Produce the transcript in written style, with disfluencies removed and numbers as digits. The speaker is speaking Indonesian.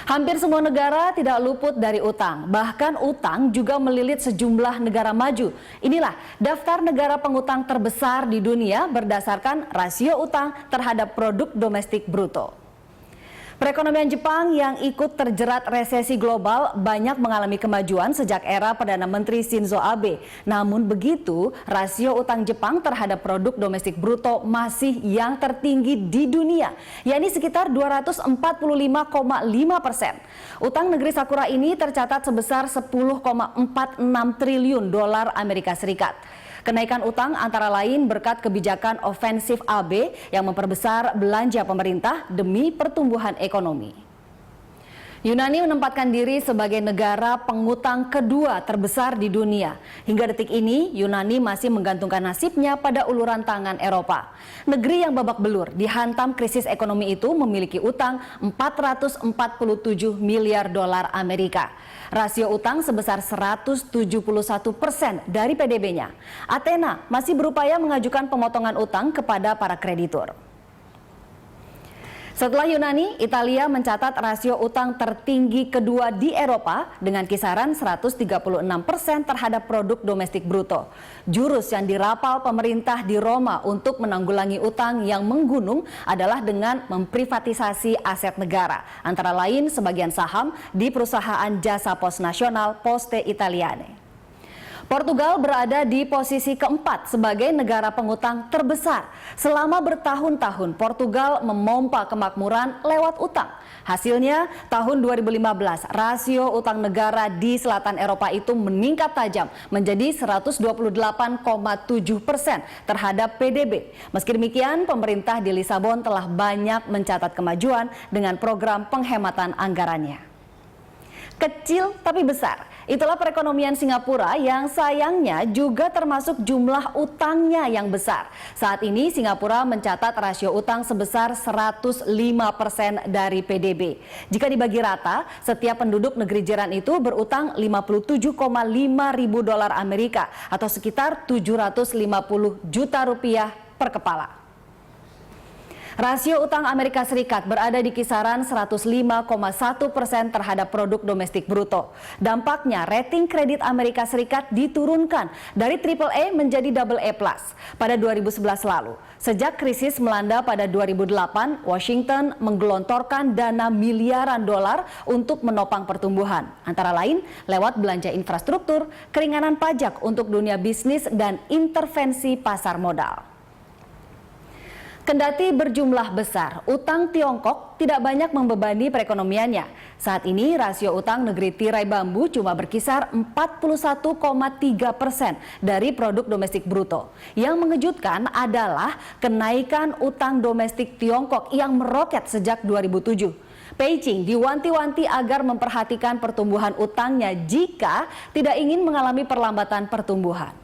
Hampir semua negara tidak luput dari utang. Bahkan utang juga melilit sejumlah negara maju. Inilah daftar negara pengutang terbesar di dunia berdasarkan rasio utang terhadap produk domestik bruto. Perekonomian Jepang yang ikut terjerat resesi global banyak mengalami kemajuan sejak era Perdana Menteri Shinzo Abe. Namun begitu, rasio utang Jepang terhadap produk domestik bruto masih yang tertinggi di dunia, yakni sekitar 245,5%. Utang negeri Sakura ini tercatat sebesar 10,46 triliun dolar Amerika Serikat. Kenaikan utang antara lain berkat kebijakan ofensif Abe yang memperbesar belanja pemerintah demi pertumbuhan ekonomi. Yunani menempatkan diri sebagai negara pengutang kedua terbesar di dunia. Hingga detik ini, Yunani masih menggantungkan nasibnya pada uluran tangan Eropa. Negeri yang babak belur dihantam krisis ekonomi itu memiliki utang 447 miliar dolar Amerika. Rasio utang sebesar 171% dari PDB-nya. Athena masih berupaya mengajukan pemotongan utang kepada para kreditur. Setelah Yunani, Italia mencatat rasio utang tertinggi kedua di Eropa dengan kisaran 136% terhadap produk domestik bruto. Jurus yang dirapal pemerintah di Roma untuk menanggulangi utang yang menggunung adalah dengan memprivatisasi aset negara, antara lain sebagian saham di perusahaan jasa pos nasional Poste Italiane. Portugal berada di posisi keempat sebagai negara pengutang terbesar. Selama bertahun-tahun, Portugal memompa kemakmuran lewat utang. Hasilnya, tahun 2015, rasio utang negara di selatan Eropa itu meningkat tajam menjadi 128,7% terhadap PDB. Meski demikian, pemerintah di Lisabon telah banyak mencatat kemajuan dengan program penghematan anggarannya. Kecil tapi besar, itulah perekonomian Singapura yang sayangnya juga termasuk jumlah utangnya yang besar. Saat ini Singapura mencatat rasio utang sebesar 105% dari PDB. Jika dibagi rata, setiap penduduk negeri jiran itu berutang 57,5 ribu dolar Amerika atau sekitar 750 juta rupiah per kepala. Rasio utang Amerika Serikat berada di kisaran 105,1% terhadap produk domestik bruto. Dampaknya rating kredit Amerika Serikat diturunkan dari AAA menjadi AA+ pada 2011 lalu. Sejak krisis melanda pada 2008, Washington menggelontorkan dana miliaran dolar untuk menopang pertumbuhan, antara lain lewat belanja infrastruktur, keringanan pajak untuk dunia bisnis, dan intervensi pasar modal. Kendati berjumlah besar, utang Tiongkok tidak banyak membebani perekonomiannya. Saat ini rasio utang negeri tirai bambu cuma berkisar 41,3% dari produk domestik bruto. Yang mengejutkan adalah kenaikan utang domestik Tiongkok yang meroket sejak 2007. Beijing diwanti-wanti agar memperhatikan pertumbuhan utangnya jika tidak ingin mengalami perlambatan pertumbuhan.